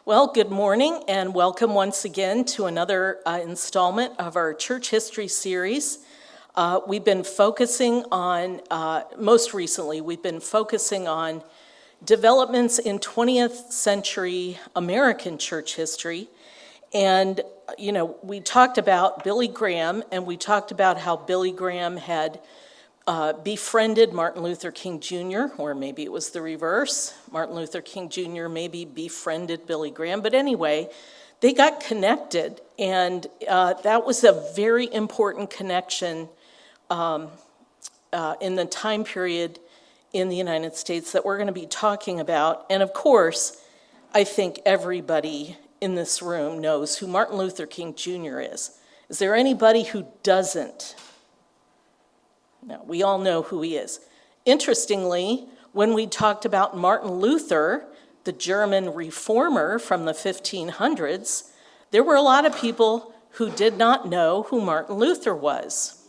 Well, good morning and welcome once again to another installment of our church history series. We've been focusing on, most recently, we've been focusing on developments in 20th century American church history. And, we talked about Billy Graham, and we talked about how Billy Graham had befriended Martin Luther King Jr., or maybe it was the reverse. Martin Luther King Jr. maybe befriended Billy Graham. But anyway, they got connected, and that was a very important connection in the time period in the United States that we're going to be talking about. And of course, I think everybody in this room knows who Martin Luther King Jr. is. Is there anybody who doesn't? No, we all know who he is. Interestingly, when we talked about Martin Luther, the German reformer from the 1500s, there were a lot of people who did not know who Martin Luther was.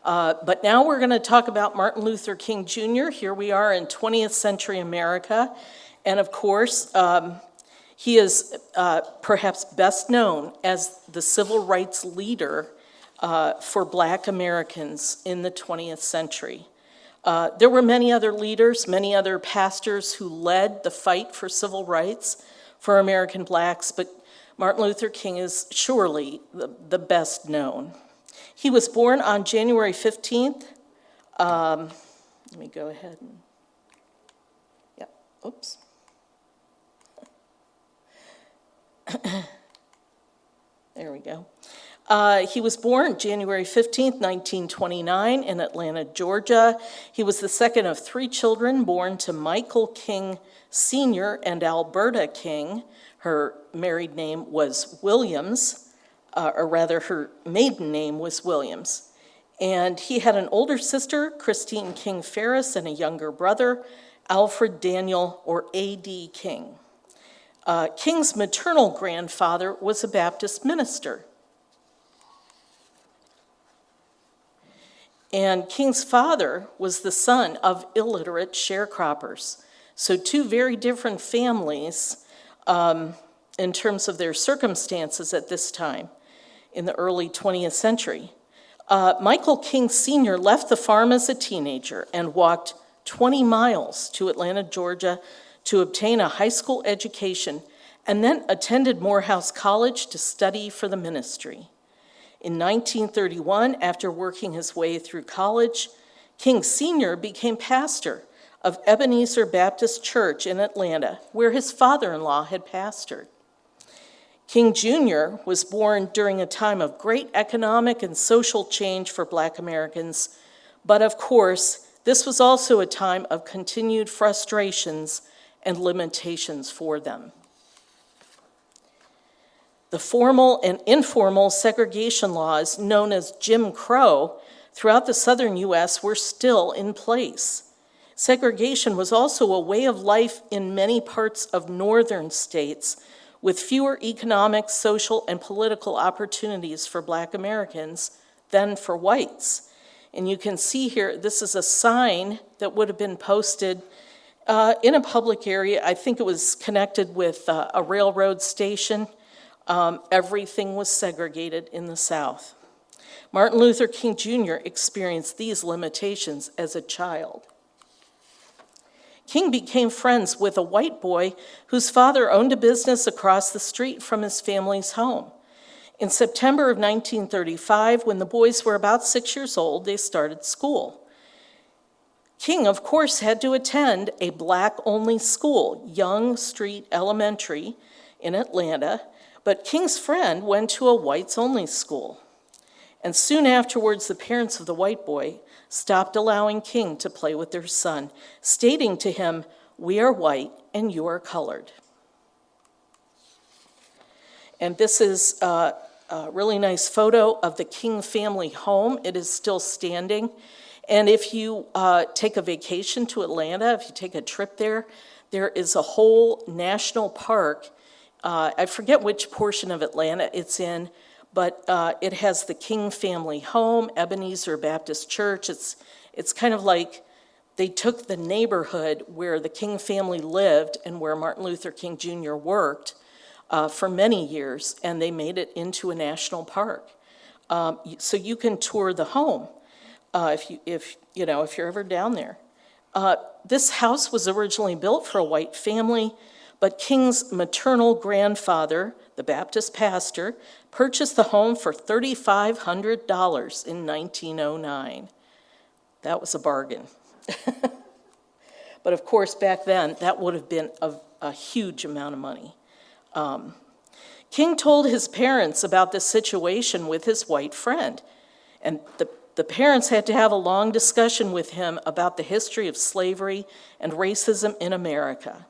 But now we're going to talk about Martin Luther King Jr. Here we are in 20th century America. And of course, he is perhaps best known as the civil rights leader for Black Americans in the 20th century. There were many other leaders, many other pastors who led the fight for civil rights for American Blacks, but Martin Luther King is surely the best known. He was born on January 15th. Let me go ahead and, oops. There we go. He was born January 15th, 1929 in Atlanta, Georgia. He was the second of three children born to Michael King Sr. and Alberta King. Her married name was Williams, or rather her maiden name was Williams. And he had an older sister, Christine King Ferris, and a younger brother, Alfred Daniel, or A.D. King. King's maternal grandfather was a Baptist minister. And King's father was the son of illiterate sharecroppers. So two very different families in terms of their circumstances at this time in the early 20th century. Michael King Sr. left the farm as a teenager and walked 20 miles to Atlanta, Georgia to obtain a high school education and then attended Morehouse College to study for the ministry. In 1931, after working his way through college, King Sr. became pastor of Ebenezer Baptist Church in Atlanta, where his father-in-law had pastored. King Jr. was born during a time of great economic and social change for Black Americans, but of course, this was also a time of continued frustrations and limitations for them. The formal and informal segregation laws known as Jim Crow throughout the southern U.S. were still in place. Segregation was also a way of life in many parts of northern states with fewer economic, social, and political opportunities for Black Americans than for whites. And you can see here, this is a sign that would have been posted in a public area. I think it was connected with a railroad station. Everything was segregated in the South. Martin Luther King Jr. experienced these limitations as a child. King became friends with a white boy whose father owned a business across the street from his family's home. In September of 1935, when the boys were about 6 years old, they started school. King, of course, had to attend a Black-only school, Young Street Elementary in Atlanta, but King's friend went to a whites-only school. And soon afterwards, the parents of the white boy stopped allowing King to play with their son, stating to him, "We are white and you are colored." And this is a really nice photo of the King family home. It is still standing. And if you take a vacation to Atlanta, if you take a trip there, there is a whole national park. I forget which portion of Atlanta it's in, but it has the King family home, Ebenezer Baptist Church. It's kind of like They took the neighborhood where the King family lived and where Martin Luther King Jr. worked for many years, and they made it into a national park. So you can tour the home if you're ever down there. This house was originally built for a white family, but King's maternal grandfather, the Baptist pastor, purchased the home for $3,500 in 1909. That was a bargain. But of course, back then, that would have been a huge amount of money. King told his parents about this situation with his white friend, and the parents had to have a long discussion with him about the history of slavery and racism in America.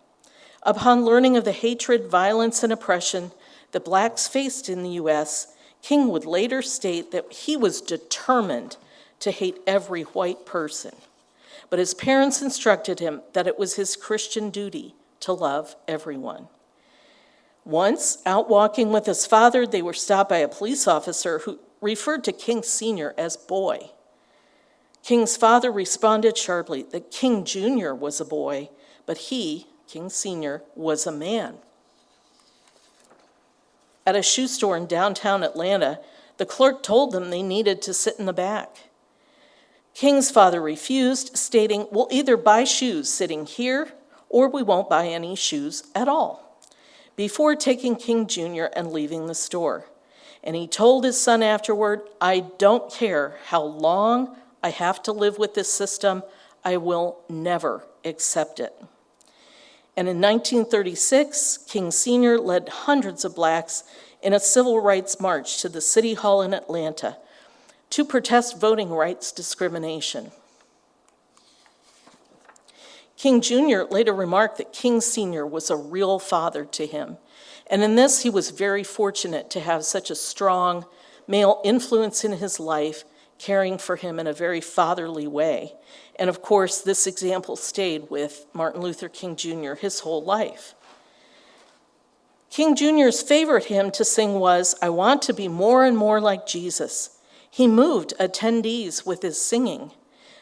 Upon learning of the hatred, violence, and oppression that blacks faced in the U.S., King would later state that he was determined to hate every white person. But his parents instructed him that it was his Christian duty to love everyone. Once, out walking with his father, they were stopped by a police officer who referred to King Sr. as boy. King's father responded sharply that King Jr. was a boy, but he, King Sr., was a man. At a shoe store in downtown Atlanta, the clerk told them they needed to sit in the back. King's father refused, stating, "We'll either buy shoes sitting here, or we won't buy any shoes at all," before taking King Jr. and leaving the store. And he told his son afterward, "I don't care how long I have to live with this system, I will never accept it." And in 1936, King Sr. led hundreds of blacks in a civil rights march to the City Hall in Atlanta to protest voting rights discrimination. King Jr. later remarked that King Sr. was a real father to him, and in this he was very fortunate to have such a strong male influence in his life, caring for him in a very fatherly way. And of course, this example stayed with Martin Luther King Jr. his whole life. King Jr.'s favorite hymn to sing was, "I Want to Be More and More Like Jesus." He moved attendees with his singing.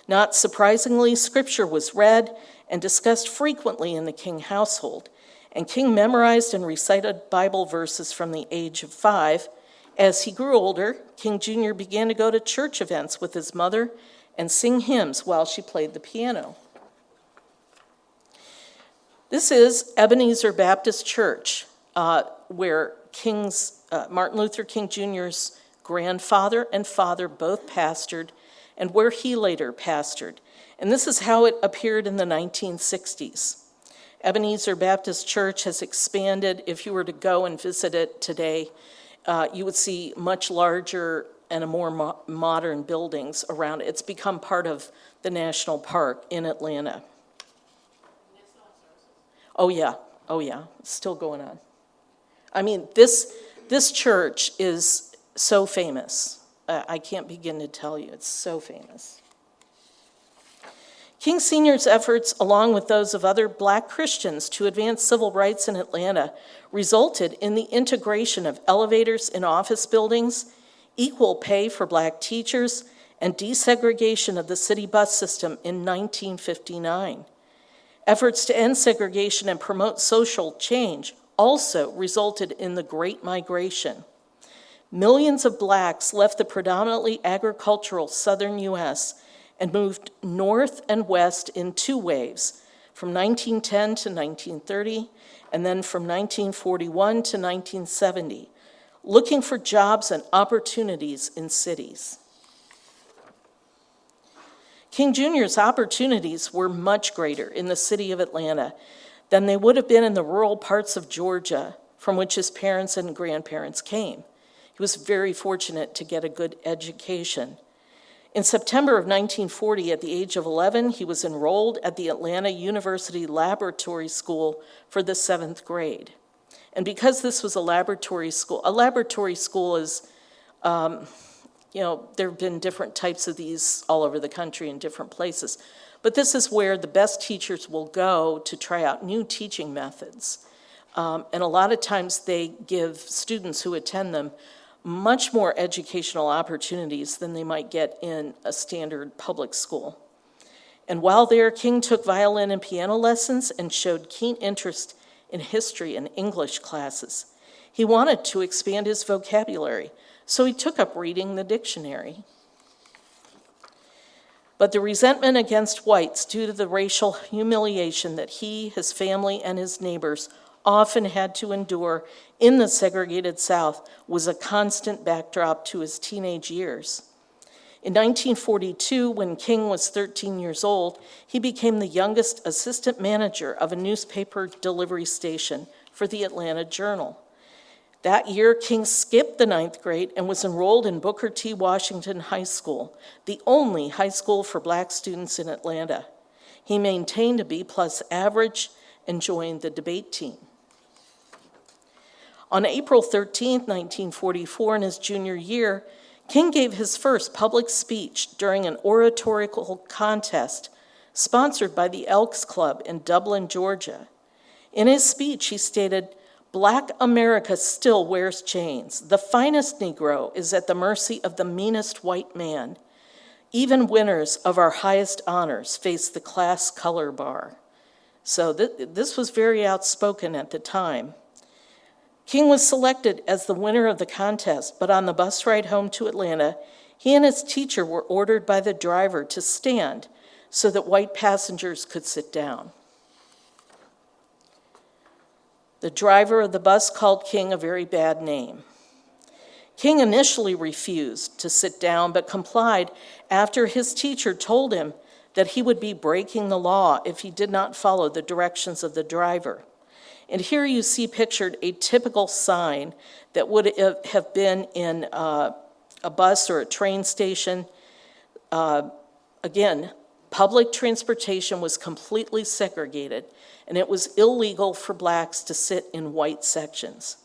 Not surprisingly, scripture was read and discussed frequently in the King household, and King memorized and recited Bible verses from the age of 5. As he grew older, King Jr. began to go to church events with his mother and sing hymns while she played the piano. This is Ebenezer Baptist Church, where Martin Luther King Jr.'s grandfather and father both pastored, and where he later pastored. And this is how it appeared in the 1960s. Ebenezer Baptist Church has expanded. If you were to go and visit it today, you would see much larger and a more modern buildings around it. It's become part of the national park in Atlanta. Oh yeah, it's still going on. I mean, this church is so famous. I can't begin to tell you, it's so famous. King Sr.'s efforts, along with those of other black Christians to advance civil rights in Atlanta, resulted in the integration of elevators in office buildings, equal pay for black teachers, and desegregation of the city bus system in 1959. Efforts to end segregation and promote social change also resulted in the Great Migration. Millions of blacks left the predominantly agricultural southern U.S. and moved north and west in two waves, from 1910 to 1930, and then from 1941 to 1970, looking for jobs and opportunities in cities. King Jr.'s opportunities were much greater in the city of Atlanta than they would have been in the rural parts of Georgia from which his parents and grandparents came. He was very fortunate to get a good education. In September of 1940, at the age of 11, he was enrolled at the Atlanta University Laboratory School for the 7th grade. And because this was a laboratory school is, there have been different types of these all over the country in different places. But this is where the best teachers will go to try out new teaching methods. And a lot of times they give students who attend them much more educational opportunities than they might get in a standard public school. And while there, King took violin and piano lessons and showed keen interest in history and English classes. He wanted to expand his vocabulary, so he took up reading the dictionary. But the resentment against whites due to the racial humiliation that he, his family, and his neighbors often had to endure in the segregated South was a constant backdrop to his teenage years. In 1942, when King was 13 years old, he became the youngest assistant manager of a newspaper delivery station for the Atlanta Journal. That year, King skipped the 9th grade and was enrolled in Booker T. Washington High School, the only high school for black students in Atlanta. He maintained a B+ average and joined the debate team. On April 13, 1944, in his junior year, King gave his first public speech during an oratorical contest sponsored by the Elks Club in Dublin, Georgia. In his speech, he stated, "Black America still wears chains. The finest Negro is at the mercy of the meanest white man. Even winners of our highest honors face the class color bar." So this was very outspoken at the time. King was selected as the winner of the contest, but on the bus ride home to Atlanta, he and his teacher were ordered by the driver to stand so that white passengers could sit down. The driver of the bus called King a very bad name. King initially refused to sit down, but complied after his teacher told him that he would be breaking the law if he did not follow the directions of the driver. And here you see pictured a typical sign that would have been in a bus or a train station. Again, public transportation was completely segregated, and it was illegal for blacks to sit in white sections.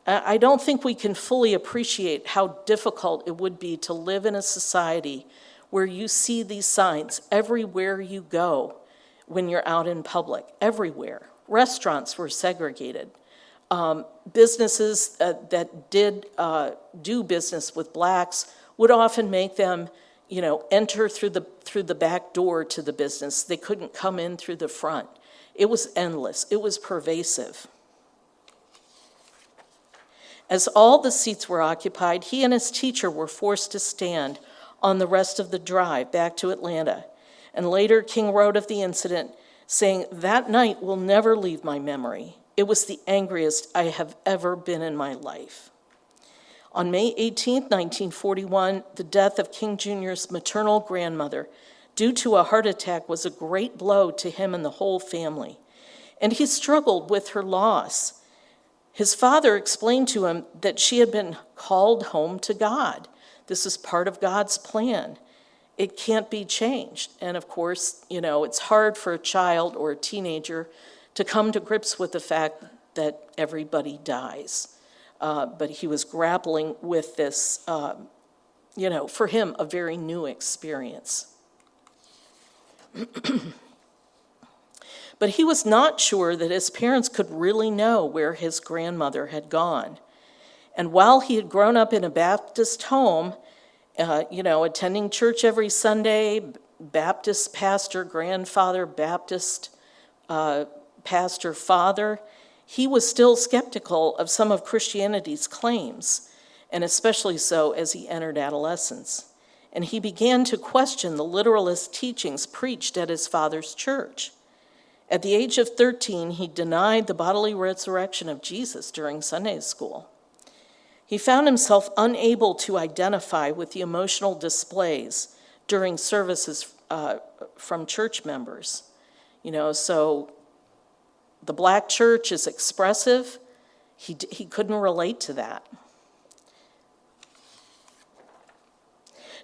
I don't think we can fully appreciate how difficult it would be to live in a society where you see these signs everywhere you go when you're out in public, everywhere. Restaurants were segregated. Businesses that did do business with blacks would often make them, enter through the back door to the business. They couldn't come in through the front. It was endless. It was pervasive. As all the seats were occupied, he and his teacher were forced to stand on the rest of the drive back to Atlanta. And later, King wrote of the incident, saying, "That night will never leave my memory. It was the angriest I have ever been in my life." On May 18, 1941, the death of King Jr.'s maternal grandmother due to a heart attack was a great blow to him and the whole family, and he struggled with her loss. His father explained to him that she had been called home to God. This is part of God's plan. It can't be changed. And of course, it's hard for a child or a teenager to come to grips with the fact that everybody dies. But he was grappling with this, for him, a very new experience. But he was not sure that his parents could really know where his grandmother had gone. And while he had grown up in a Baptist home, attending church every Sunday, Baptist pastor grandfather, Baptist pastor father, he was still skeptical of some of Christianity's claims, and especially so as he entered adolescence. And he began to question the literalist teachings preached at his father's church. At the age of 13, he denied the bodily resurrection of Jesus during Sunday school. He found himself unable to identify with the emotional displays during services from church members. So the black church is expressive. He couldn't relate to that.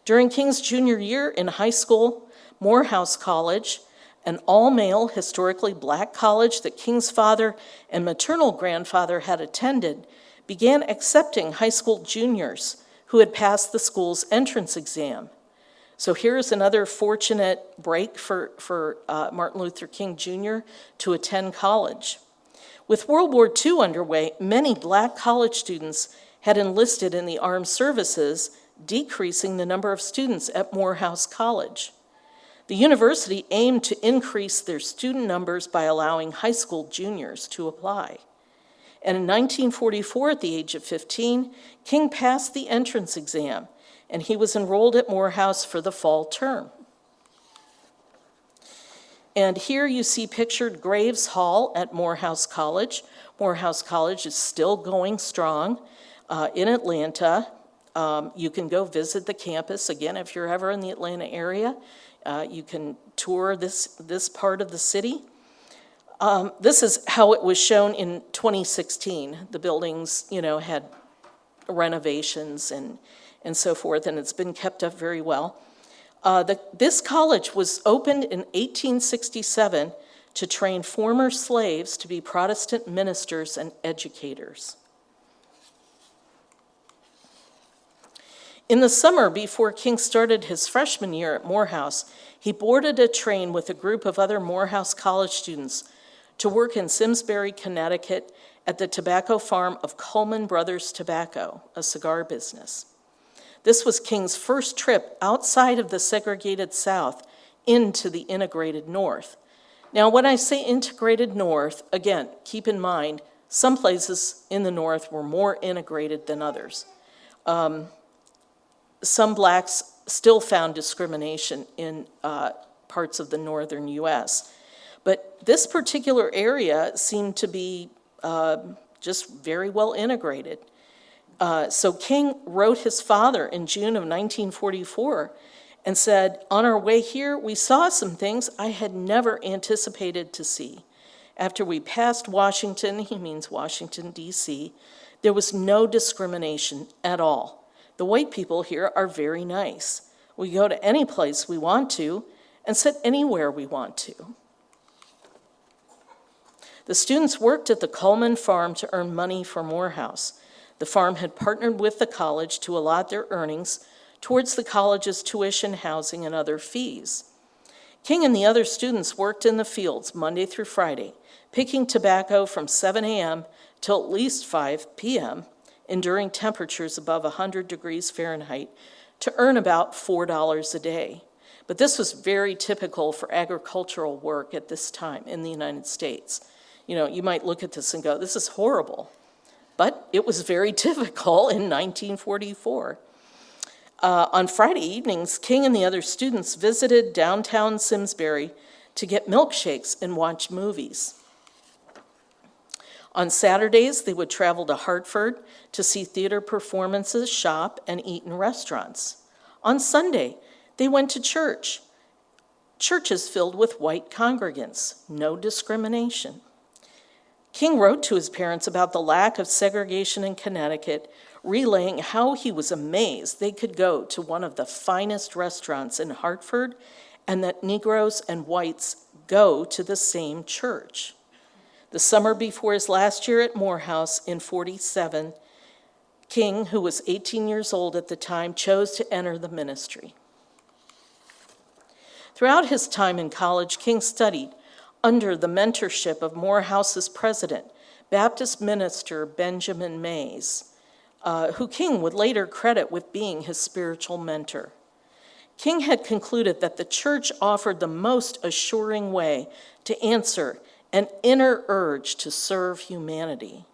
During King's junior year in high school, Morehouse College, an all-male, historically black college that King's father and maternal grandfather had attended, began accepting high school juniors who had passed the school's entrance exam. So here's another fortunate break for Martin Luther King Jr. to attend college. With World War II underway, many black college students had enlisted in the armed services, decreasing the number of students at Morehouse College. The university aimed to increase their student numbers by allowing high school juniors to apply. And in 1944, at the age of 15, King passed the entrance exam, and he was enrolled at Morehouse for the fall term. And here you see pictured Graves Hall at Morehouse College. Morehouse College is still going strong in Atlanta. You can go visit the campus. Again, if you're ever in the Atlanta area, you can tour this part of the city. This is how it was shown in 2016. The buildings, had renovations and so forth, and it's been kept up very well. This college was opened in 1867 to train former slaves to be Protestant ministers and educators. In the summer before King started his freshman year at Morehouse, he boarded a train with a group of other Morehouse College students to work in Simsbury, Connecticut at the tobacco farm of Coleman Brothers Tobacco, a cigar business. This was King's first trip outside of the segregated South into the integrated North. Now, when I say integrated North, again, keep in mind, some places in the North were more integrated than others. Some blacks still found discrimination in parts of the northern U.S., but this particular area seemed to be just very well integrated. So King wrote his father in June of 1944 and said, "On our way here, we saw some things I had never anticipated to see. After we passed Washington," he means Washington, D.C., "there was no discrimination at all. The white people here are very nice. We go to any place we want to and sit anywhere we want to." The students worked at the Coleman farm to earn money for Morehouse. The farm had partnered with the college to allot their earnings towards the college's tuition, housing, and other fees. King and the other students worked in the fields Monday through Friday, picking tobacco from 7 a.m. till at least 5 p.m., enduring temperatures above 100 degrees Fahrenheit, to earn about $4 a day. But this was very typical for agricultural work at this time in the United States. You might look at this and go, this is horrible. But it was very typical in 1944. On Friday evenings, King and the other students visited downtown Simsbury to get milkshakes and watch movies. On Saturdays, they would travel to Hartford to see theater performances, shop, and eat in restaurants. On Sunday, they went to church. Churches filled with white congregants, no discrimination. King wrote to his parents about the lack of segregation in Connecticut, relaying how he was amazed they could go to one of the finest restaurants in Hartford and that Negroes and whites go to the same church. The summer before his last year at Morehouse in 47, King, who was 18 years old at the time, chose to enter the ministry. Throughout his time in college, King studied under the mentorship of Morehouse's president, Baptist minister Benjamin Mays, who King would later credit with being his spiritual mentor. King had concluded that the church offered the most assuring way to answer an inner urge to serve humanity.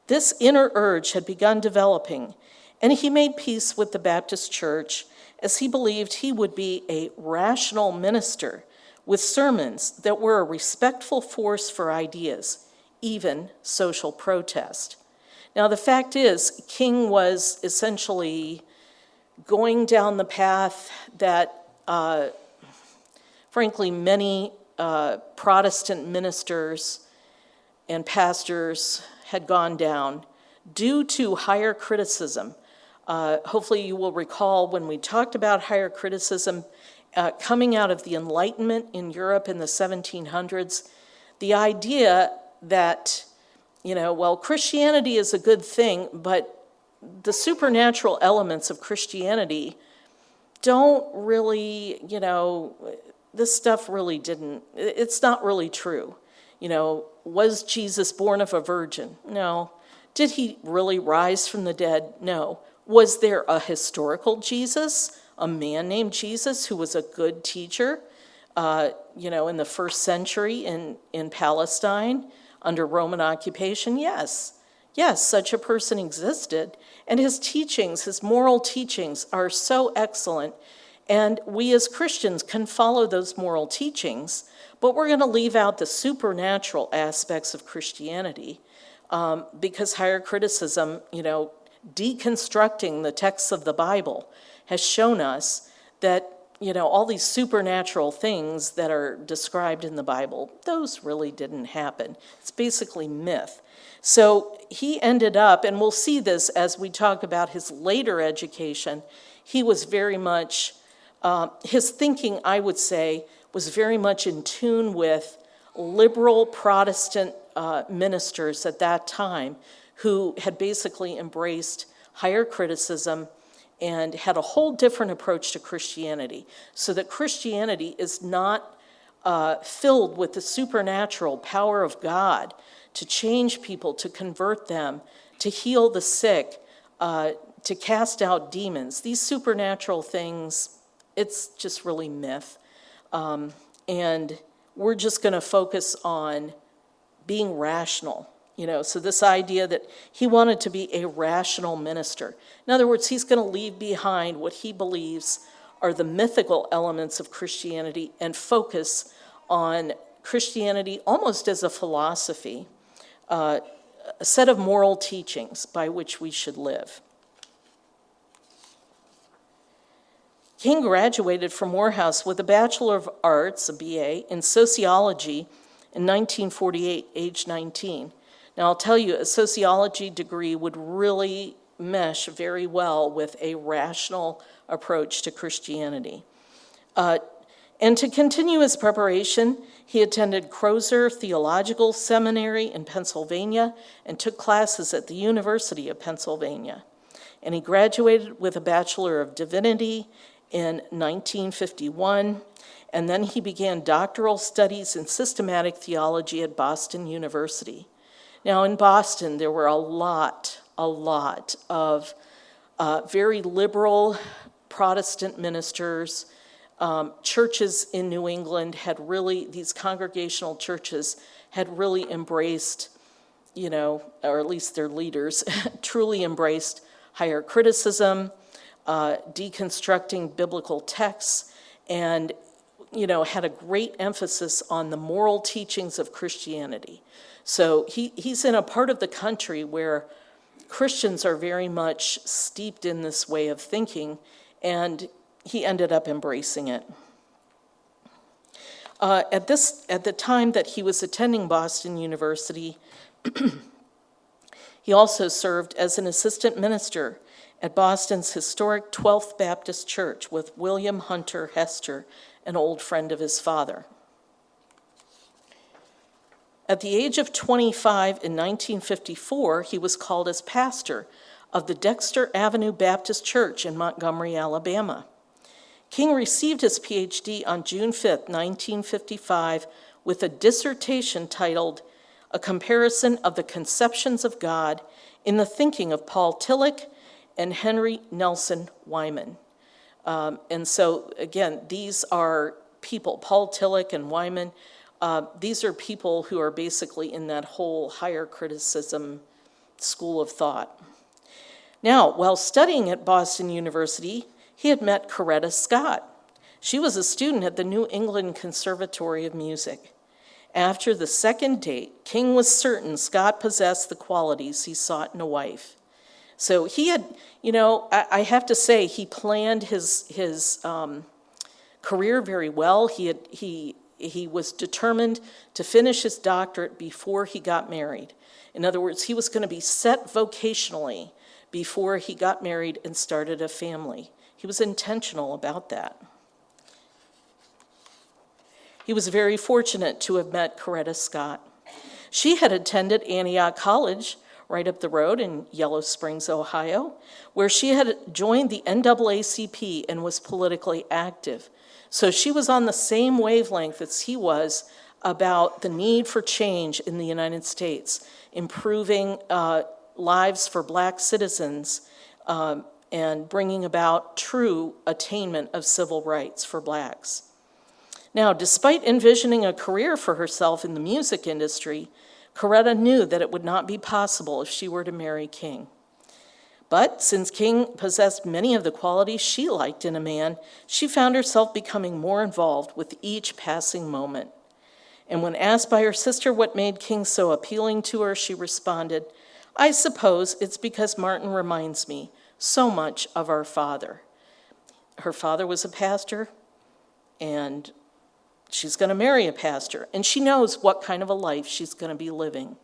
This inner urge had begun developing, and he made peace with the Baptist church as he believed he would be a rational minister with sermons that were a respectful force for ideas, even social protest. Now, the fact is, King was essentially going down the path that, frankly, many Protestant ministers and pastors had gone down due to higher criticism. Hopefully you will recall when we talked about higher criticism coming out of the Enlightenment in Europe in the 1700s, the idea that, Christianity is a good thing, but the supernatural elements of Christianity don't really, this stuff really it's not really true. Was Jesus born of a virgin? No. Did he really rise from the dead? No. Was there a historical Jesus, a man named Jesus who was a good teacher? in the first century in Palestine under Roman occupation? Yes. Yes, such a person existed. And his teachings, his moral teachings, are so excellent. And we as Christians can follow those moral teachings, but we're going to leave out the supernatural aspects of Christianity because higher criticism, deconstructing the texts of the Bible has shown us that, all these supernatural things that are described in the Bible, those really didn't happen. It's basically myth. So he ended up, and we'll see this as we talk about his later education, he was very much, his thinking, I would say, was very much in tune with liberal Protestant ministers at that time who had basically embraced higher criticism and had a whole different approach to Christianity. So that Christianity is not filled with the supernatural power of God to change people, to convert them, to heal the sick, to cast out demons. These supernatural things, it's just really myth. And we're just going to focus on being rational. So this idea that he wanted to be a rational minister. In other words, he's going to leave behind what he believes are the mythical elements of Christianity and focus on Christianity almost as a philosophy, a set of moral teachings by which we should live. King graduated from Morehouse with a Bachelor of Arts, a BA, in sociology in 1948, age 19. Now, I'll tell you, a sociology degree would really mesh very well with a rational approach to Christianity. And to continue his preparation, he attended Crozer Theological Seminary in Pennsylvania and took classes at the University of Pennsylvania. And he graduated with a Bachelor of Divinity in 1951, and then he began doctoral studies in systematic theology at Boston University. Now, in Boston, there were a lot of very liberal Protestant ministers. Churches in New England these congregational churches had really embraced, or at least their leaders, truly embraced higher criticism, deconstructing biblical texts, and, had a great emphasis on the moral teachings of Christianity. So he's in a part of the country where Christians are very much steeped in this way of thinking, and he ended up embracing it. At the time that he was attending Boston University, he also served as an assistant minister at Boston's historic 12th Baptist Church with William Hunter Hester, an old friend of his father. At the age of 25 in 1954, he was called as pastor of the Dexter Avenue Baptist Church in Montgomery, Alabama. King received his PhD on June 5, 1955, with a dissertation titled A Comparison of the Conceptions of God in the Thinking of Paul Tillich and Henry Nelson Wyman. And so, again, these are people, Paul Tillich and Wyman, these are people who are basically in that whole higher criticism school of thought. Now, while studying at Boston University, he had met Coretta Scott. She was a student at the New England Conservatory of Music. After the second date, King was certain Scott possessed the qualities he sought in a wife. So he had, I have to say, he planned his career very well. He was determined to finish his doctorate before he got married. In other words, he was going to be set vocationally before he got married and started a family. He was intentional about that. He was very fortunate to have met Coretta Scott. She had attended Antioch College right up the road in Yellow Springs, Ohio, where she had joined the NAACP and was politically active. So she was on the same wavelength as he was about the need for change in the United States, improving lives for Black citizens, and bringing about true attainment of civil rights for Blacks. Now, despite envisioning a career for herself in the music industry, Coretta knew that it would not be possible if she were to marry King. But since King possessed many of the qualities she liked in a man, she found herself becoming more involved with each passing moment. And when asked by her sister what made King so appealing to her, she responded, "I suppose it's because Martin reminds me so much of our father." Her father was a pastor, and she's going to marry a pastor, and she knows what kind of a life she's going to be living.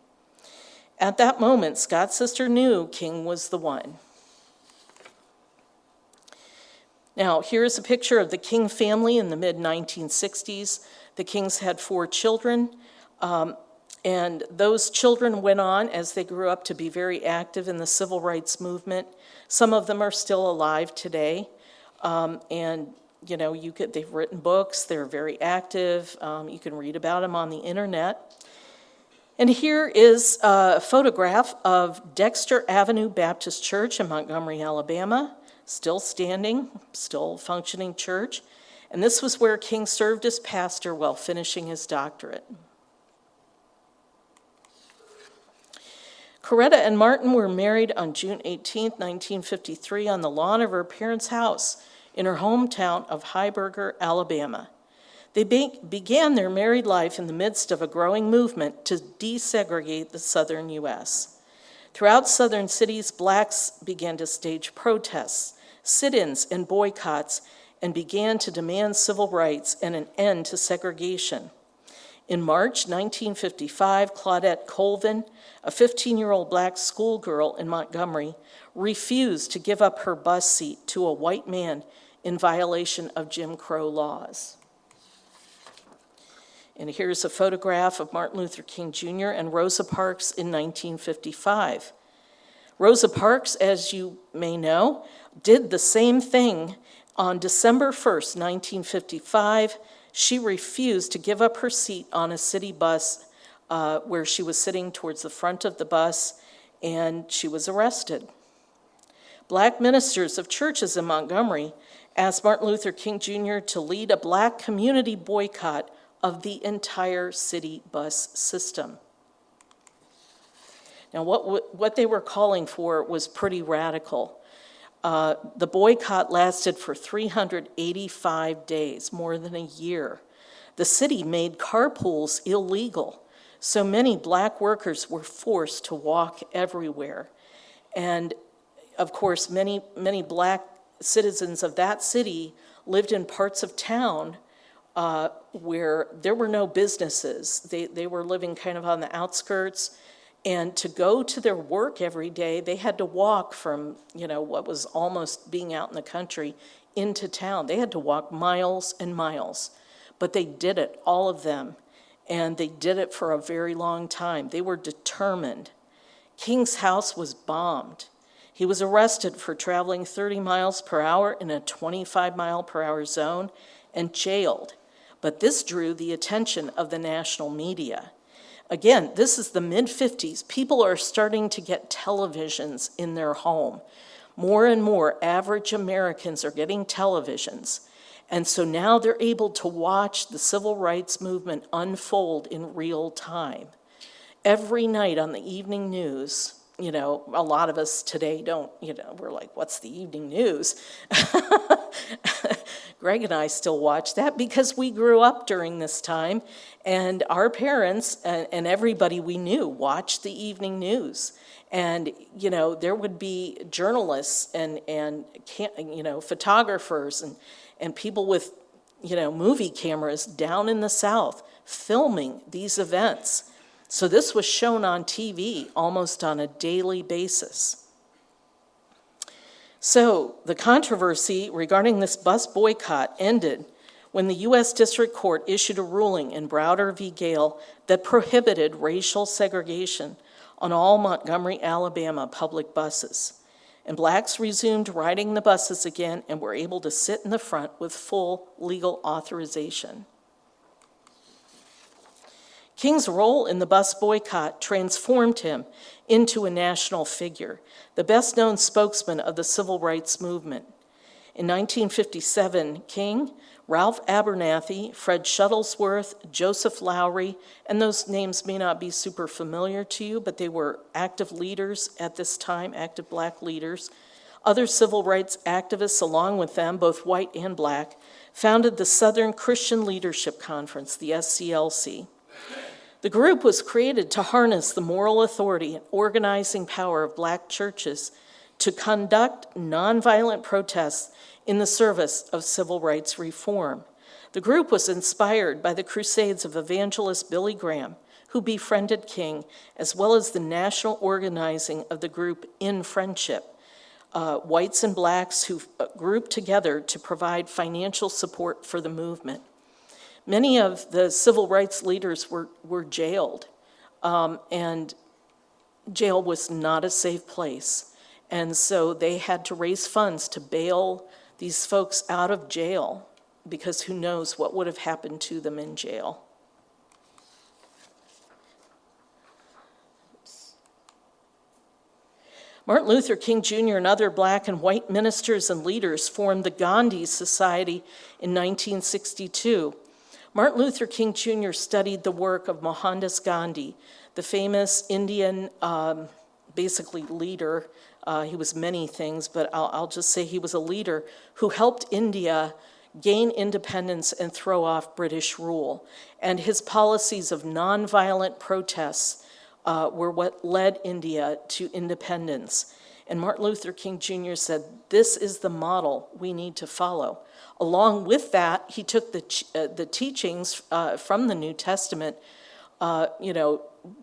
At that moment, Scott's sister knew King was the one. Now, here's a picture of the King family in the mid-1960s. The Kings had 4 children, and those children went on, as they grew up, to be very active in the civil rights movement. Some of them are still alive today, and you know, they've written books, they're very active. You can read about them on the internet. And here is a photograph of Dexter Avenue Baptist Church in Montgomery, Alabama, still standing, still functioning church. And this was where King served as pastor while finishing his doctorate. Coretta and Martin were married on June 18, 1953, on the lawn of her parents' house in her hometown of Heiberger, Alabama. They began their married life in the midst of a growing movement to desegregate the southern U.S. Throughout southern cities, blacks began to stage protests, sit-ins, and boycotts, and began to demand civil rights and an end to segregation. In March 1955, Claudette Colvin, a 15-year-old black schoolgirl in Montgomery, refused to give up her bus seat to a white man in violation of Jim Crow laws. And here's a photograph of Martin Luther King Jr. and Rosa Parks in 1955. Rosa Parks, as you may know, did the same thing. On December 1st, 1955, she refused to give up her seat on a city bus where she was sitting towards the front of the bus, and she was arrested. Black ministers of churches in Montgomery asked Martin Luther King Jr. to lead a black community boycott of the entire city bus system. Now, what they were calling for was pretty radical. The boycott lasted for 385 days, more than a year. The city made carpools illegal, so many black workers were forced to walk everywhere. And of course, many black citizens of that city lived in parts of town where there were no businesses. They were living kind of on the outskirts, and to go to their work every day, they had to walk from, what was almost being out in the country into town. They had to walk miles and miles, but they did it, all of them, and they did it for a very long time. They were determined. King's house was bombed. He was arrested for traveling 30 miles per hour in a 25 mile per hour zone and jailed. But this drew the attention of the national media. Again, this is the mid-50s. People are starting to get televisions in their home. More and more average Americans are getting televisions. And so now they're able to watch the civil rights movement unfold in real time. Every night on the evening news, a lot of us today don't, we're like, what's the evening news? Greg and I still watch that because we grew up during this time, and our parents and everybody we knew watched the evening news. And, there would be journalists and photographers and people with, movie cameras down in the South filming these events. So this was shown on TV almost on a daily basis. So the controversy regarding this bus boycott ended when the U.S. District Court issued a ruling in Browder v. Gale that prohibited racial segregation on all Montgomery, Alabama public buses. And blacks resumed riding the buses again and were able to sit in the front with full legal authorization. King's role in the bus boycott transformed him into a national figure, the best-known spokesman of the civil rights movement. In 1957, King Ralph Abernathy, Fred Shuttlesworth, Joseph Lowry, and those names may not be super familiar to you, but they were active leaders at this time, active black leaders. Other civil rights activists, along with them, both white and black, founded the Southern Christian Leadership Conference, the SCLC. The group was created to harness the moral authority and organizing power of black churches to conduct nonviolent protests in the service of civil rights reform. The group was inspired by the crusades of evangelist Billy Graham, who befriended King, as well as the national organizing of the group In Friendship, whites and blacks who grouped together to provide financial support for the movement. Many of the civil rights leaders were jailed, and jail was not a safe place. And so they had to raise funds to bail these folks out of jail, because who knows what would have happened to them in jail. Martin Luther King Jr. and other black and white ministers and leaders formed the Gandhi Society in 1962. Martin Luther King Jr. studied the work of Mohandas Gandhi, the famous Indian, basically leader. He was many things, but I'll just say he was a leader who helped India gain independence and throw off British rule. And his policies of nonviolent protests were what led India to independence. And Martin Luther King Jr. said, this is the model we need to follow. Along with that, he took the teachings from the New Testament.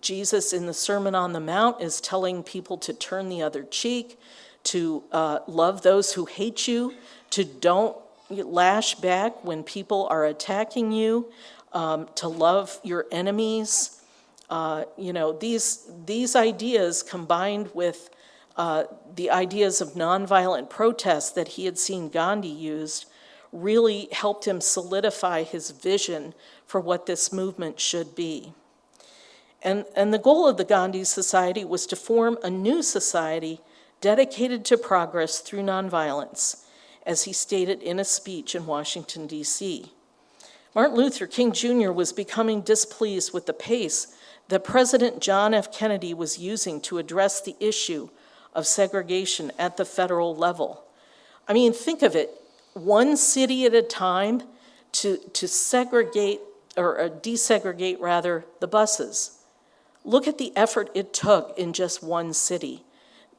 Jesus in the Sermon on the Mount is telling people to turn the other cheek, to love those who hate you, to don't lash back when people are attacking you, to love your enemies. These ideas combined with the ideas of nonviolent protest that he had seen Gandhi used really helped him solidify his vision for what this movement should be. And the goal of the Gandhi Society was to form a new society dedicated to progress through nonviolence, as he stated in a speech in Washington, D.C. Martin Luther King Jr. was becoming displeased with the pace that President John F. Kennedy was using to address the issue of segregation at the federal level. I mean, think of it, one city at a time to segregate, or desegregate rather, the buses. Look at the effort it took in just one city.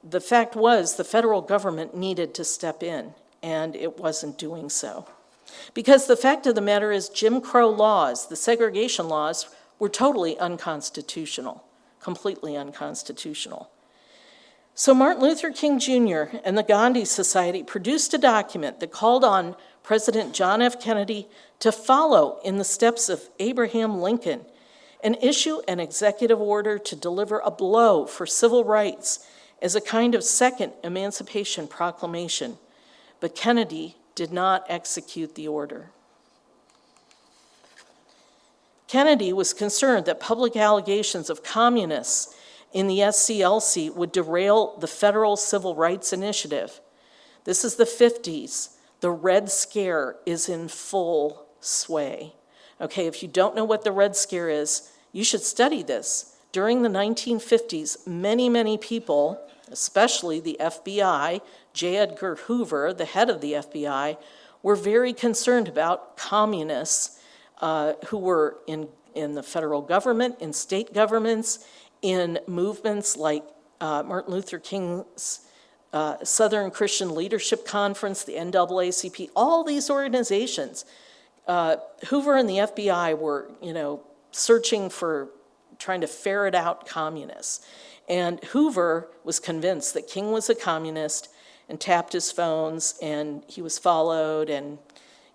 The fact was the federal government needed to step in, and it wasn't doing so. Because the fact of the matter is Jim Crow laws, the segregation laws, were totally unconstitutional, completely unconstitutional. So Martin Luther King Jr. and the Gandhi Society produced a document that called on President John F. Kennedy to follow in the steps of Abraham Lincoln and issue an executive order to deliver a blow for civil rights as a kind of second Emancipation Proclamation. But Kennedy did not execute the order. Kennedy was concerned that public allegations of communists in the SCLC would derail the federal civil rights initiative. This is the 50s. The Red Scare is in full sway. Okay, if you don't know what the Red Scare is, you should study this. During the 1950s, many people, especially the FBI, J. Edgar Hoover, the head of the FBI, were very concerned about communists who were in the federal government, in state governments, in movements like Martin Luther King's Southern Christian Leadership Conference, the NAACP, all these organizations. Hoover and the FBI were, searching for, trying to ferret out communists. And Hoover was convinced that King was a communist and tapped his phones, and he was followed, and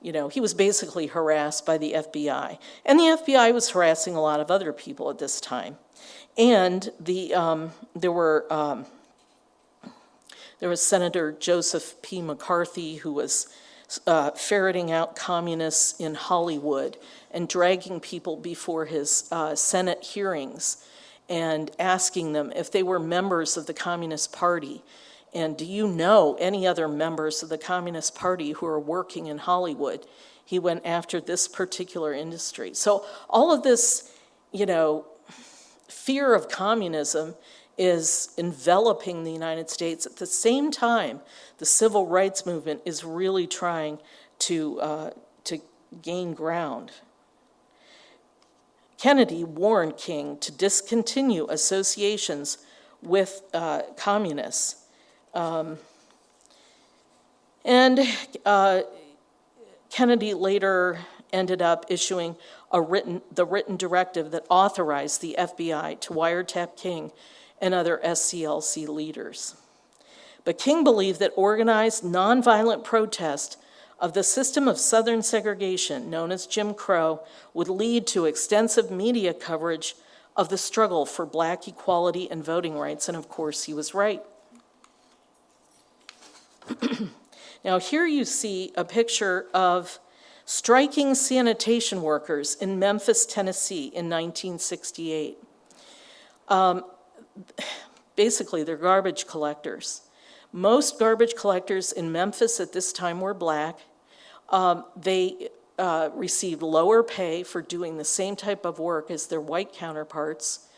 he was basically harassed by the FBI. And the FBI was harassing a lot of other people at this time. And there was Senator Joseph P. McCarthy, who was ferreting out communists in Hollywood and dragging people before his Senate hearings and asking them if they were members of the Communist Party. And do you know any other members of the Communist Party who are working in Hollywood? he went after this particular industry. So all of this, fear of communism is enveloping the United States. At the same time, the civil rights movement is really trying to gain ground. Kennedy warned King to discontinue associations with communists. Kennedy later ended up issuing the written directive that authorized the FBI to wiretap King and other SCLC leaders. But King believed that organized, nonviolent protest of the system of Southern segregation, known as Jim Crow, would lead to extensive media coverage of the struggle for Black equality and voting rights, and of course he was right. Now here you see a picture of striking sanitation workers in Memphis, Tennessee in 1968. Basically, they're garbage collectors. Most garbage collectors in Memphis at this time were Black. They received lower pay for doing the same type of work as their white counterparts.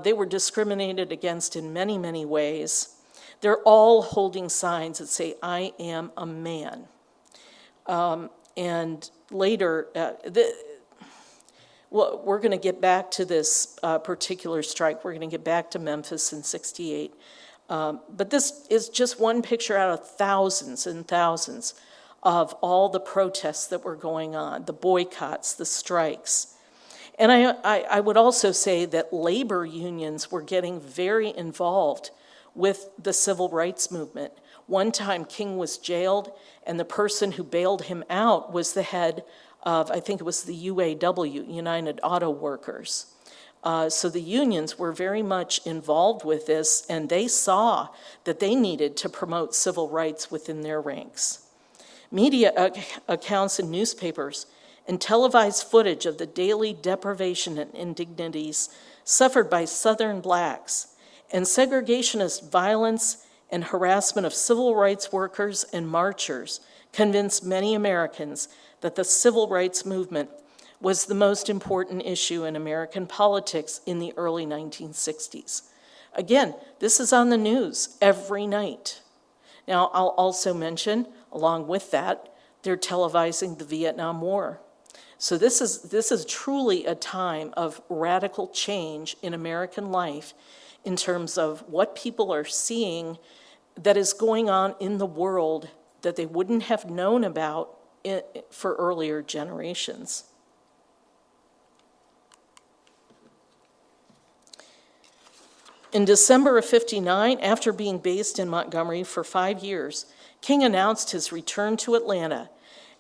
They were discriminated against in many, many ways. They're all holding signs that say, "I am a man." And later, we're going to get back to this particular strike. We're going to get back to Memphis in '68. But this is just one picture out of thousands and thousands of all the protests that were going on, the boycotts, the strikes. And I would also say that labor unions were getting very involved with the civil rights movement. One time King was jailed, and the person who bailed him out was the head of, I think it was the UAW, United Auto Workers. So the unions were very much involved with this, and they saw that they needed to promote civil rights within their ranks. Media accounts in newspapers and televised footage of the daily deprivation and indignities suffered by Southern Blacks and segregationist violence and harassment of civil rights workers and marchers convinced many Americans that the civil rights movement was the most important issue in American politics in the early 1960s. Again, this is on the news every night. Now, I'll also mention, along with that, they're televising the Vietnam War. So this is truly a time of radical change in American life in terms of what people are seeing that is going on in the world that they wouldn't have known about for earlier generations. In December of '59, after being based in Montgomery for 5 years, King announced his return to Atlanta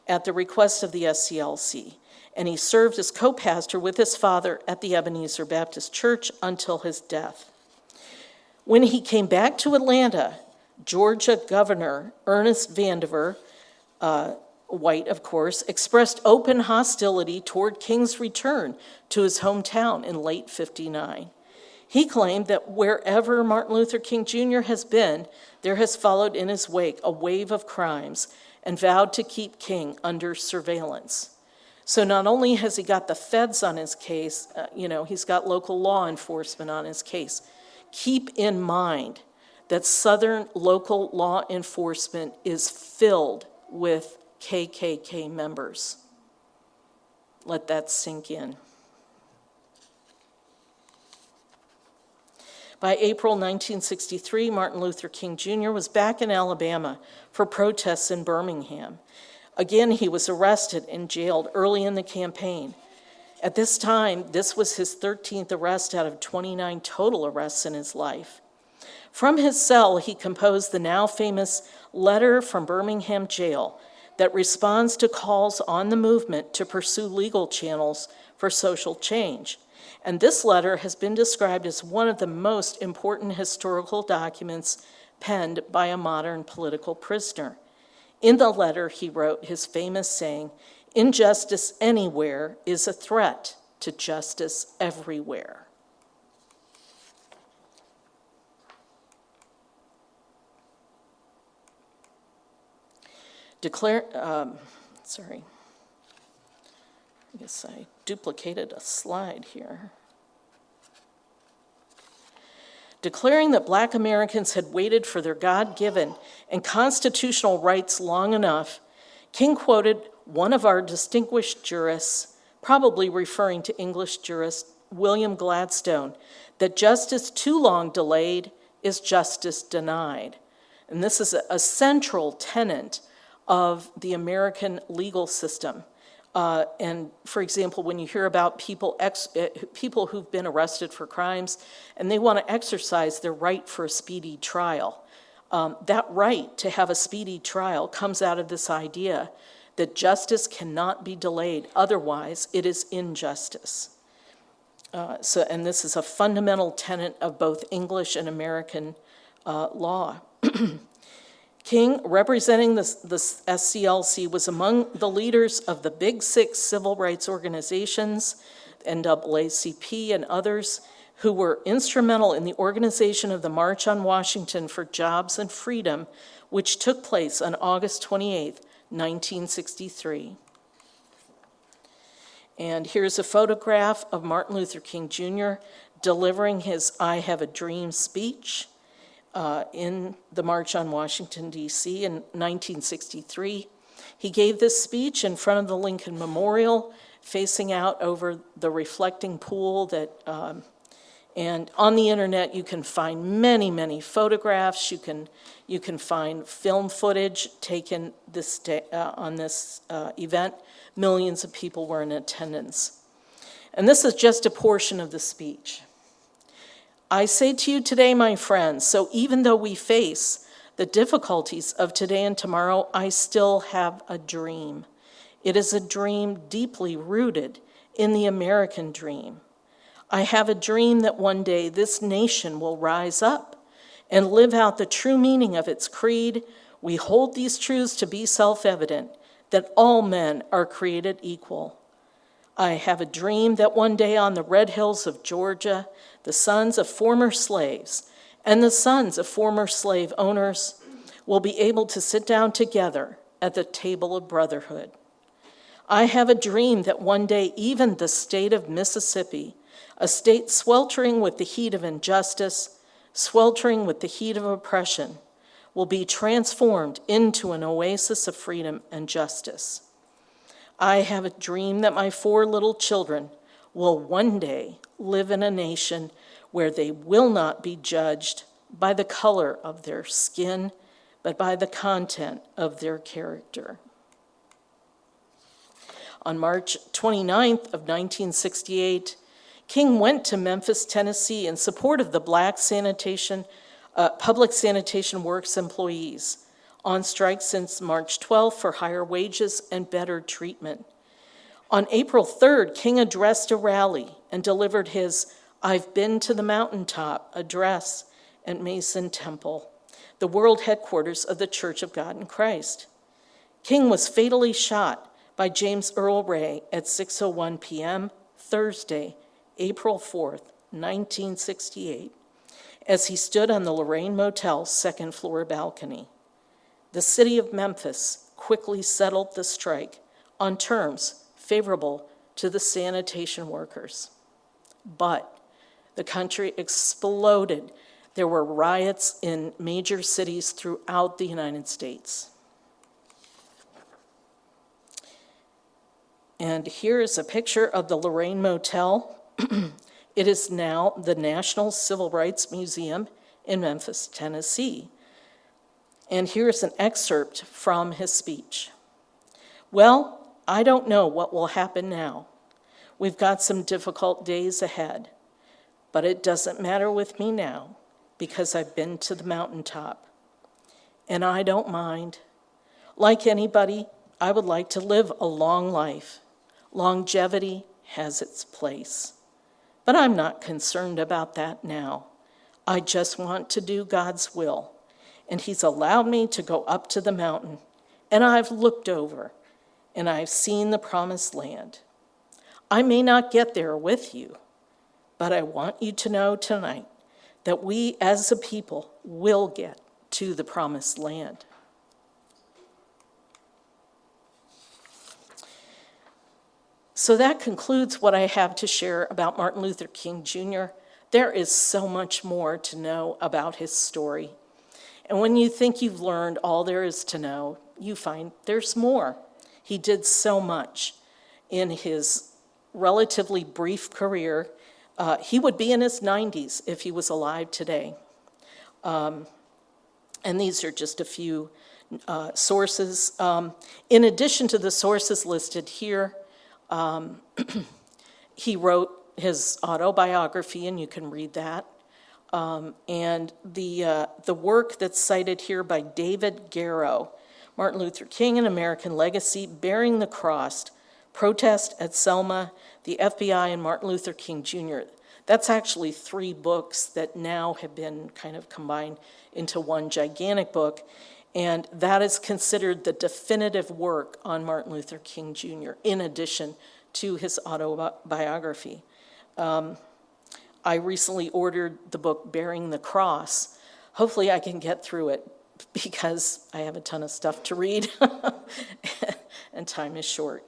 at the request of the SCLC, and he served as co-pastor with his father at the Ebenezer Baptist Church until his death. When he came back to Atlanta, Georgia Governor Ernest Vandiver, white of course, expressed open hostility toward King's return to his hometown in late '59. He claimed that wherever Martin Luther King Jr. has been, there has followed in his wake a wave of crimes, and vowed to keep King under surveillance. So not only has he got the feds on his case, he's got local law enforcement on his case. Keep in mind that Southern local law enforcement is filled with KKK members. Let that sink in. By April 1963, Martin Luther King Jr. was back in Alabama for protests in Birmingham. Again, he was arrested and jailed early in the campaign. At this time, this was his 13th arrest out of 29 total arrests in his life. From his cell, he composed the now famous Letter from Birmingham Jail that responds to calls on the movement to pursue legal channels for social change. And this letter has been described as one of the most important historical documents penned by a modern political prisoner. In the letter, he wrote his famous saying, "Injustice anywhere is a threat to justice everywhere." I guess I duplicated a slide here. Declaring that Black Americans had waited for their God-given and constitutional rights long enough, King quoted one of our distinguished jurists, probably referring to English jurist William Gladstone, that justice too long delayed is justice denied. And this is a central tenet of the American legal system. And for example, when you hear about people who've been arrested for crimes and they want to exercise their right for a speedy trial, that right to have a speedy trial comes out of this idea that justice cannot be delayed, otherwise it is injustice. And this is a fundamental tenet of both English and American law. King, representing the SCLC, was among the leaders of the Big Six civil rights organizations, NAACP and others, who were instrumental in the organization of the March on Washington for Jobs and Freedom, which took place on August 28, 1963. And here's a photograph of Martin Luther King Jr. delivering his I Have a Dream speech in the March on Washington, D.C. in 1963. He gave this speech in front of the Lincoln Memorial, facing out over the reflecting pool that, and on the internet you can find many, many photographs. You can find film footage taken this day, on this event. Millions of people were in attendance. And this is just a portion of the speech. I say to you today, my friends, so even though we face the difficulties of today and tomorrow, I still have a dream. It is a dream deeply rooted in the American dream. I have a dream that one day this nation will rise up and live out the true meaning of its creed. We hold these truths to be self-evident, that all men are created equal. I have a dream that one day on the red hills of Georgia, the sons of former slaves and the sons of former slave owners will be able to sit down together at the table of brotherhood. I have a dream that one day even the state of Mississippi, a state sweltering with the heat of injustice, sweltering with the heat of oppression, will be transformed into an oasis of freedom and justice. I have a dream that my 4 little children will one day live in a nation where they will not be judged by the color of their skin, but by the content of their character. On March 29th of 1968, King went to Memphis, Tennessee in support of the Black public sanitation works employees on strike since March 12th for higher wages and better treatment. On April 3rd, King addressed a rally and delivered his I've Been to the Mountaintop address at Mason Temple, the world headquarters of the Church of God in Christ. King was fatally shot by James Earl Ray at 6:01 p.m. Thursday, April 4th, 1968, as he stood on the Lorraine Motel's second-floor balcony. The city of Memphis quickly settled the strike on terms favorable to the sanitation workers. But the country exploded. There were riots in major cities throughout the United States. And here is a picture of the Lorraine Motel. It is now the National Civil Rights Museum in Memphis, Tennessee. And here's an excerpt from his speech. Well, I don't know what will happen now. We've got some difficult days ahead, but it doesn't matter with me now because I've been to the mountaintop. And I don't mind. Like anybody, I would like to live a long life. Longevity has its place. But I'm not concerned about that now. I just want to do God's will. And he's allowed me to go up to the mountain. And I've looked over, and I've seen the promised land. I may not get there with you, but I want you to know tonight that we as a people will get to the promised land. So that concludes what I have to share about Martin Luther King Jr. There is so much more to know about his story. And when you think you've learned all there is to know, you find there's more. He did so much in his relatively brief career. He would be in his 90s if he was alive today. And these are just a few sources. In addition to the sources listed here, he wrote his autobiography, and you can read that. And the work that's cited here by David Garrow, Martin Luther King, An American Legacy, Bearing the Cross, Protest at Selma, the FBI, and Martin Luther King Jr. That's actually 3 books that now have been kind of combined into one gigantic book. And that is considered the definitive work on Martin Luther King Jr., in addition to his autobiography. I recently ordered the book Bearing the Cross. Hopefully I can get through it because I have a ton of stuff to read and time is short.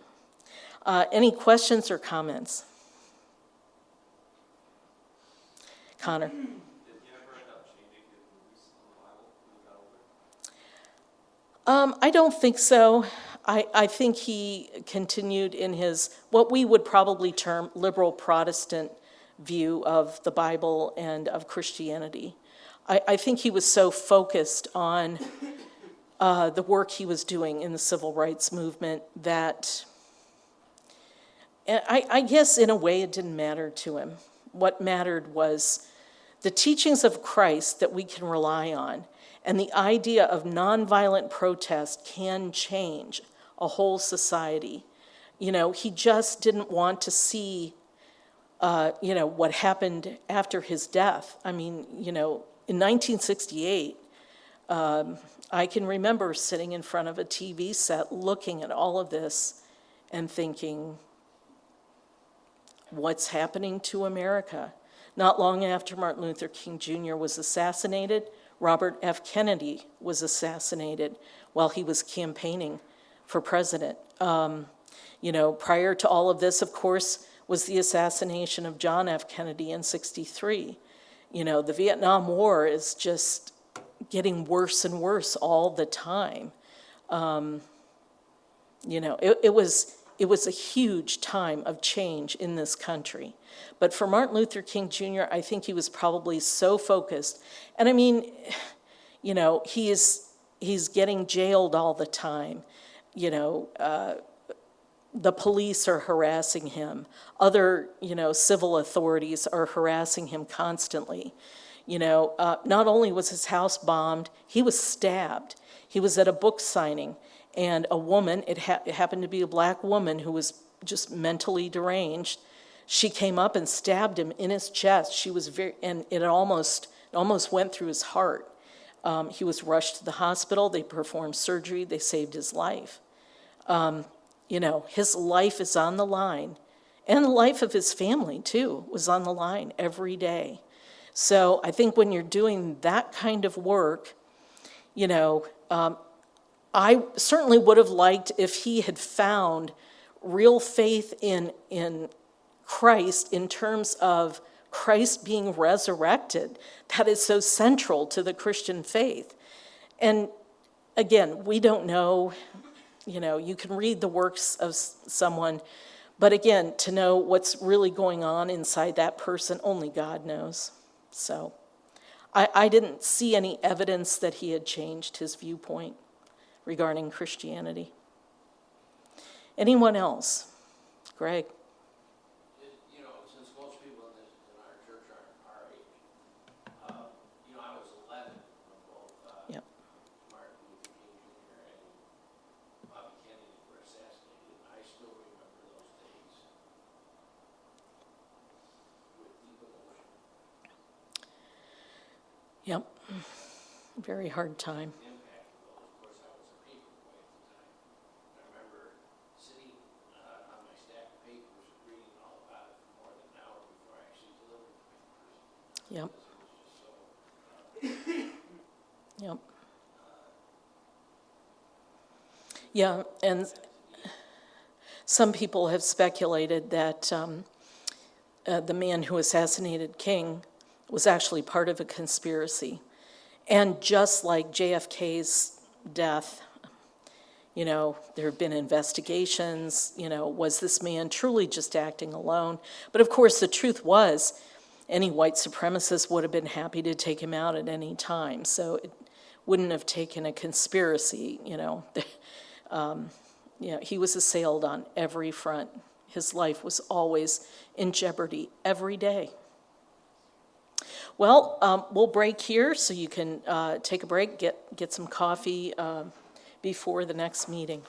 Any questions or comments? Connor? I don't think so. I think he continued in his, what we would probably term liberal Protestant view of the Bible and of Christianity. I think he was so focused on the work he was doing in the civil rights movement that I guess in a way it didn't matter to him. What mattered was the teachings of Christ that we can rely on, and the idea of nonviolent protest can change a whole society. You know, he just didn't want to see, what happened after his death. I mean, in 1968, I can remember sitting in front of a TV set looking at all of this and thinking, what's happening to America? Not long after Martin Luther King Jr. was assassinated, Robert F. Kennedy was assassinated while he was campaigning for president. Prior to all of this, of course, was the assassination of John F. Kennedy in '63. The Vietnam War is just getting worse and worse all the time. It was a huge time of change in this country. But for Martin Luther King Jr., I think he was probably so focused. And I mean, he's getting jailed all the time. The police are harassing him. Other, civil authorities are harassing him constantly. Not only was his house bombed, he was stabbed. He was at a book signing, and a woman, it happened to be a black woman who was just mentally deranged, she came up and stabbed him in his chest. She was and it almost went through his heart. He was rushed to the hospital. They performed surgery. They saved his life. His life is on the line, and the life of his family, too, was on the line every day. So I think when you're doing that kind of work, I certainly would have liked if he had found real faith in Christ in terms of Christ being resurrected. That is so central to the Christian faith. And again, we don't know, you can read the works of someone, but again, to know what's really going on inside that person, only God knows. So I didn't see any evidence that he had changed his viewpoint regarding Christianity. Anyone else? Greg? Since most people in our church are our age, I was 11 when both Yep. Martin Luther King Jr. and Bobby Kennedy were assassinated. I still remember those days with deep emotion. Yep. Very hard time. The impact of those, of course, I was a paper boy at the time. I remember sitting on my stack of papers reading all about it for more than an hour before I actually delivered the papers. Yep. Because it was just so Yep. Yeah, and Some people have speculated that the man who assassinated King was actually part of a conspiracy. And just like JFK's death, you know, there have been investigations, you know, was this man truly just acting alone? But of course, the truth was, any white supremacist would have been happy to take him out at any time. So it wouldn't have taken a conspiracy, you know. He was assailed on every front. His life was always in jeopardy every day. Well, we'll break here so you can take a break, get some coffee before the next meeting.